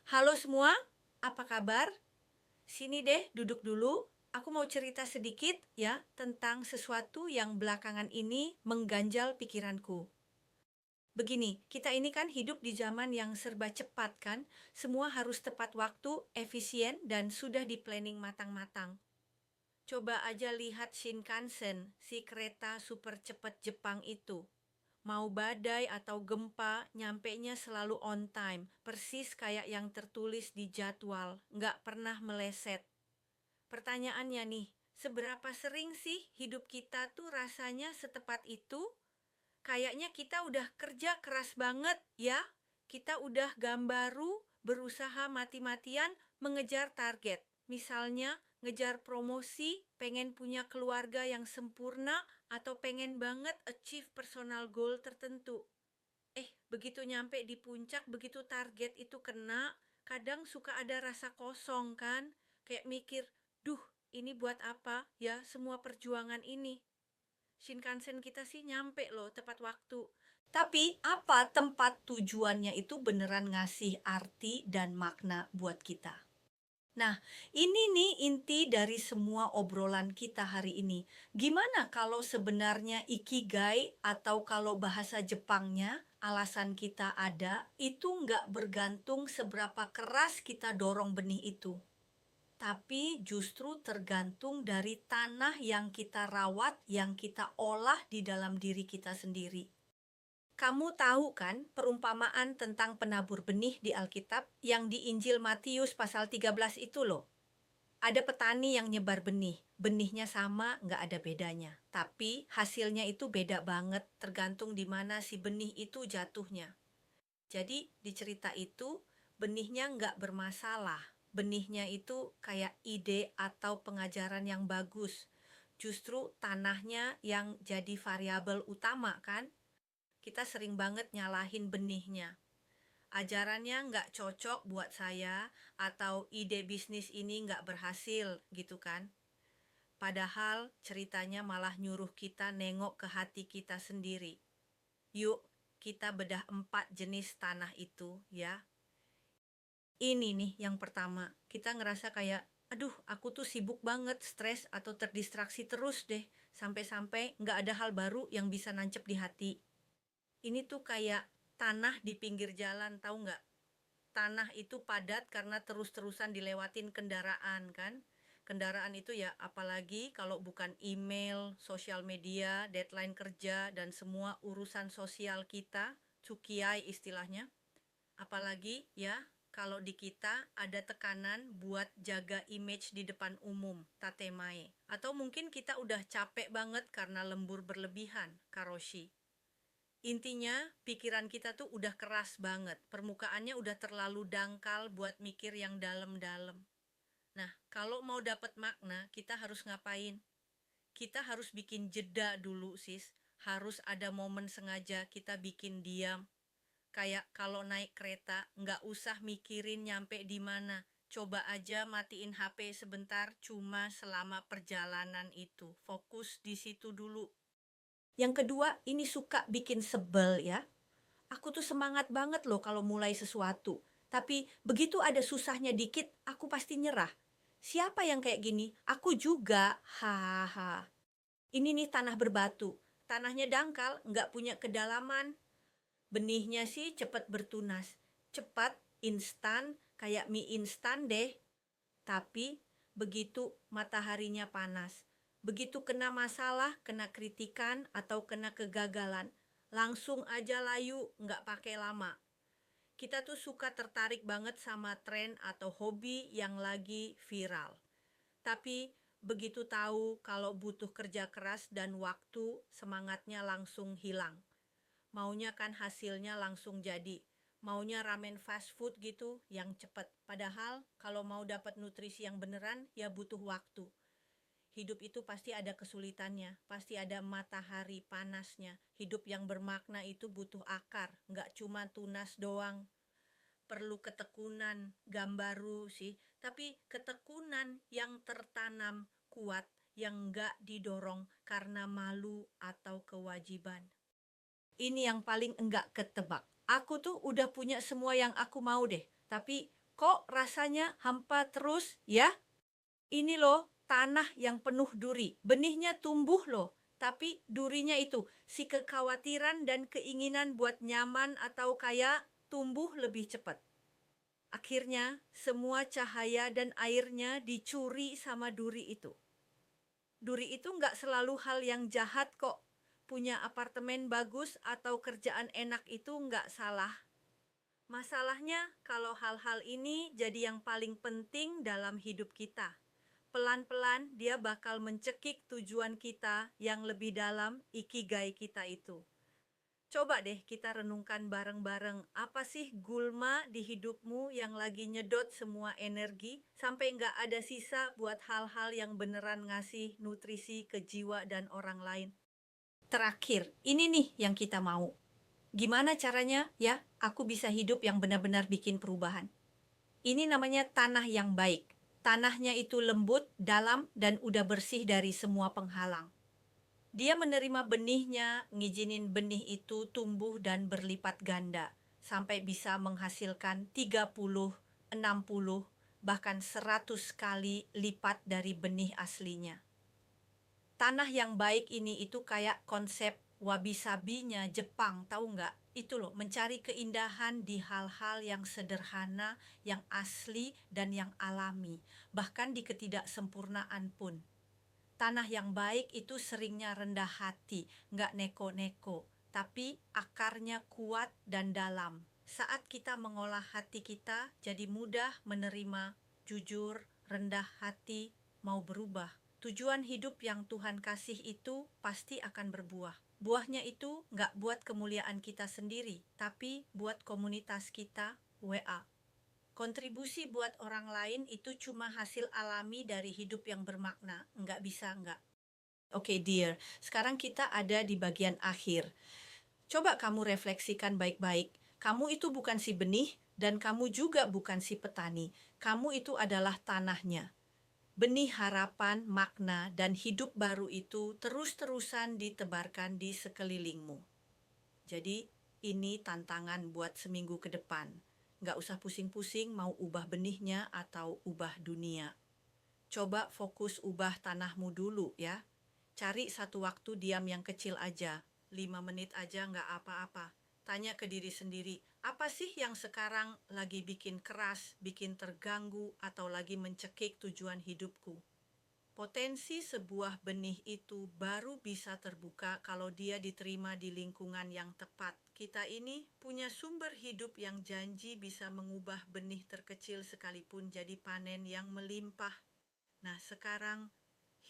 Halo semua, apa kabar? Sini deh, duduk dulu. Aku mau cerita sedikit ya tentang sesuatu yang belakangan ini mengganjal pikiranku. Begini, kita ini kan hidup di zaman yang serba cepat kan? Semua harus tepat waktu, efisien, dan sudah di-planning matang-matang. Coba aja lihat Shinkansen, si kereta super cepat Jepang itu. Mau badai atau gempa, nyampenya selalu on time, persis kayak yang tertulis di jadwal, nggak pernah meleset. Pertanyaannya nih, seberapa sering sih hidup kita tuh rasanya setepat itu? Kayaknya kita udah kerja keras banget ya. Kita udah gambaru, berusaha mati-matian mengejar target. Misalnya, ngejar promosi, pengen punya keluarga yang sempurna, atau pengen banget achieve personal goal tertentu. Begitu nyampe di puncak, begitu target itu kena, kadang suka ada rasa kosong kan? Kayak mikir, duh, ini buat apa ya semua perjuangan ini? Shinkansen kita sih nyampe loh tepat waktu. Tapi apa tempat tujuannya itu beneran ngasih arti dan makna buat kita? Nah, ini nih inti dari semua obrolan kita hari ini. Gimana kalau sebenarnya ikigai atau kalau bahasa Jepangnya alasan kita ada itu nggak bergantung seberapa keras kita dorong benih itu. Tapi justru tergantung dari tanah yang kita rawat, yang kita olah di dalam diri kita sendiri. Kamu tahu kan perumpamaan tentang penabur benih di Alkitab yang di Injil Matius pasal 13 itu loh. Ada petani yang nyebar benih, benihnya sama, nggak ada bedanya. Tapi hasilnya itu beda banget, tergantung di mana si benih itu jatuhnya. Jadi di cerita itu, benihnya nggak bermasalah. Benihnya itu kayak ide atau pengajaran yang bagus. Justru tanahnya yang jadi variabel utama kan? Kita sering banget nyalahin benihnya. Ajarannya nggak cocok buat saya, atau ide bisnis ini nggak berhasil gitu kan. Padahal ceritanya malah nyuruh kita nengok ke hati kita sendiri. Yuk, kita bedah 4 jenis tanah itu ya. Ini nih yang pertama, kita ngerasa kayak, aduh aku tuh sibuk banget, stres atau terdistraksi terus deh, sampai-sampai nggak ada hal baru yang bisa nancep di hati. Ini tuh kayak tanah di pinggir jalan, tahu nggak? Tanah itu padat karena terus-terusan dilewatin kendaraan kan. Kendaraan itu ya apalagi kalau bukan email, sosial media, deadline kerja, dan semua urusan sosial kita, cukiai istilahnya. Apalagi ya kalau di kita ada tekanan buat jaga image di depan umum, tatemae. Atau mungkin kita udah capek banget karena lembur berlebihan, karoshi. Intinya, pikiran kita tuh udah keras banget. Permukaannya udah terlalu dangkal buat mikir yang dalam-dalam. Nah, kalau mau dapat makna, kita harus ngapain? Kita harus bikin jeda dulu, sis. Harus ada momen sengaja kita bikin diam. Kayak kalau naik kereta, nggak usah mikirin nyampe di mana. Coba aja matiin HP sebentar, cuma selama perjalanan itu. Fokus di situ dulu. Yang kedua, ini suka bikin sebel ya. Aku tuh semangat banget loh kalau mulai sesuatu. Tapi begitu ada susahnya dikit, aku pasti nyerah. Siapa yang kayak gini? Aku juga. Haha. Ini nih tanah berbatu. Tanahnya dangkal, nggak punya kedalaman. Benihnya sih cepat bertunas. Cepat, instan, kayak mie instan deh. Tapi begitu mataharinya panas, begitu kena masalah, kena kritikan, atau kena kegagalan, langsung aja layu, nggak pakai lama. Kita tuh suka tertarik banget sama tren atau hobi yang lagi viral. Tapi begitu tahu kalau butuh kerja keras dan waktu, semangatnya langsung hilang. Maunya kan hasilnya langsung jadi. Maunya ramen fast food gitu yang cepat. Padahal kalau mau dapat nutrisi yang beneran ya butuh waktu. Hidup itu pasti ada kesulitannya, pasti ada matahari panasnya. Hidup yang bermakna itu butuh akar, nggak cuma tunas doang. Perlu ketekunan, gambaru sih, tapi ketekunan yang tertanam kuat, yang nggak didorong karena malu atau kewajiban. Ini yang paling enggak ketebak. Aku tuh udah punya semua yang aku mau deh, tapi Kok rasanya hampa terus ya? Ini loh tanah yang penuh duri. Benihnya tumbuh loh. Tapi durinya itu, si kekhawatiran dan keinginan buat nyaman atau kaya tumbuh lebih cepat. Akhirnya, semua cahaya dan airnya dicuri sama duri itu. Duri itu nggak selalu hal yang jahat kok. Punya apartemen bagus atau kerjaan enak itu nggak salah. Masalahnya kalau hal-hal ini jadi yang paling penting dalam hidup kita. Pelan-pelan dia bakal mencekik tujuan kita yang lebih dalam, ikigai kita itu. Coba deh kita renungkan bareng-bareng, apa sih gulma di hidupmu yang lagi nyedot semua energi sampai nggak ada sisa buat hal-hal yang beneran ngasih nutrisi ke jiwa dan orang lain. Terakhir, ini nih yang kita mau. Gimana caranya ya aku bisa hidup yang benar-benar bikin perubahan? Ini namanya tanah yang baik. Tanahnya itu lembut, dalam, dan udah bersih dari semua penghalang. Dia menerima benihnya, ngizinin benih itu tumbuh dan berlipat ganda, sampai bisa menghasilkan 30, 60, bahkan 100 kali lipat dari benih aslinya. Tanah yang baik ini itu kayak konsep wabi-sabinya Jepang, tahu nggak? Itu loh, mencari keindahan di hal-hal yang sederhana, yang asli, dan yang alami. Bahkan di ketidaksempurnaan pun. Tanah yang baik itu seringnya rendah hati, nggak neko-neko, tapi akarnya kuat dan dalam. Saat kita mengolah hati kita, jadi mudah menerima, jujur, rendah hati, mau berubah. Tujuan hidup yang Tuhan kasih itu pasti akan berbuah. Buahnya itu nggak buat kemuliaan kita sendiri, tapi buat komunitas kita, WA. Kontribusi buat orang lain itu cuma hasil alami dari hidup yang bermakna. Nggak bisa nggak. Oke, dear. Sekarang kita ada di bagian akhir. Coba kamu refleksikan baik-baik. Kamu itu bukan si benih dan kamu juga bukan si petani. Kamu itu adalah tanahnya. Benih harapan, makna, dan hidup baru itu terus-terusan ditebarkan di sekelilingmu. Jadi, ini tantangan buat seminggu ke depan. Nggak usah pusing-pusing mau ubah benihnya atau ubah dunia. Coba fokus ubah tanahmu dulu ya. Cari satu waktu diam yang kecil aja. 5 menit aja nggak apa-apa. Tanya ke diri sendiri, apa sih yang sekarang lagi bikin keras, bikin terganggu, atau lagi mencekik tujuan hidupku? Potensi sebuah benih itu baru bisa terbuka kalau dia diterima di lingkungan yang tepat. Kita ini punya sumber hidup yang janji bisa mengubah benih terkecil sekalipun jadi panen yang melimpah. Nah, sekarang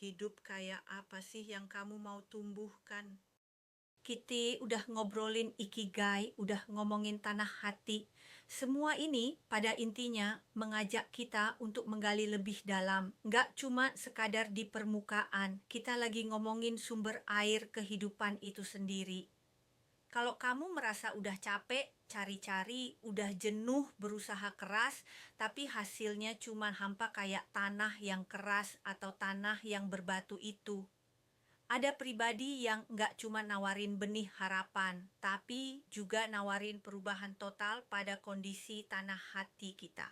hidup kayak apa sih yang kamu mau tumbuhkan? Kita udah ngobrolin ikigai, udah ngomongin tanah hati. Semua ini pada intinya mengajak kita untuk menggali lebih dalam. Nggak cuma sekadar di permukaan, kita lagi ngomongin sumber air kehidupan itu sendiri. Kalau kamu merasa udah capek, cari-cari, udah jenuh berusaha keras, tapi hasilnya cuma hampa kayak tanah yang keras atau tanah yang berbatu itu. Ada pribadi yang nggak cuma nawarin benih harapan, tapi juga nawarin perubahan total pada kondisi tanah hati kita.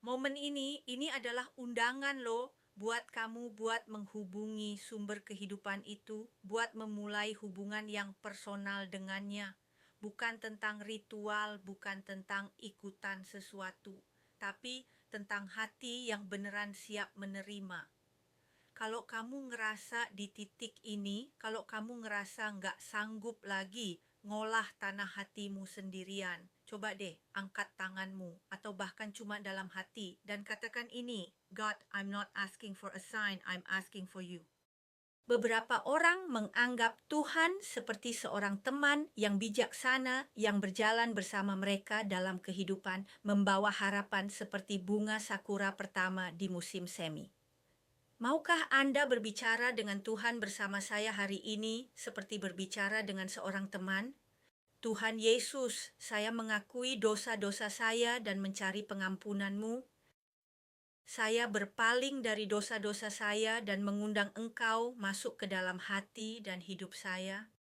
Momen ini adalah undangan loh buat kamu buat menghubungi sumber kehidupan itu, buat memulai hubungan yang personal dengannya. Bukan tentang ritual, bukan tentang ikutan sesuatu, tapi tentang hati yang beneran siap menerima. Kalau kamu ngerasa di titik ini, kalau kamu ngerasa nggak sanggup lagi ngolah tanah hatimu sendirian, coba deh angkat tanganmu atau bahkan cuma dalam hati dan katakan ini, God, I'm not asking for a sign, I'm asking for you. Beberapa orang menganggap Tuhan seperti seorang teman yang bijaksana yang berjalan bersama mereka dalam kehidupan, membawa harapan seperti bunga sakura pertama di musim semi. Maukah Anda berbicara dengan Tuhan bersama saya hari ini seperti berbicara dengan seorang teman? Tuhan Yesus, saya mengakui dosa-dosa saya dan mencari pengampunan-Mu. Saya berpaling dari dosa-dosa saya dan mengundang Engkau masuk ke dalam hati dan hidup saya.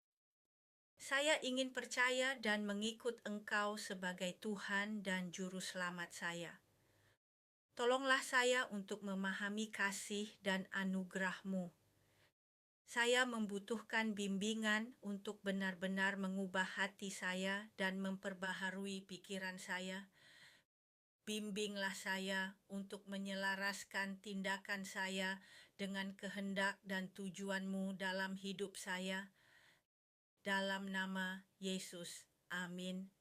Saya ingin percaya dan mengikut Engkau sebagai Tuhan dan Juru Selamat saya. Tolonglah saya untuk memahami kasih dan anugerah-Mu. Saya membutuhkan bimbingan untuk benar-benar mengubah hati saya dan memperbaharui pikiran saya. Bimbinglah saya untuk menyelaraskan tindakan saya dengan kehendak dan tujuan-Mu dalam hidup saya. Dalam nama Yesus. Amin.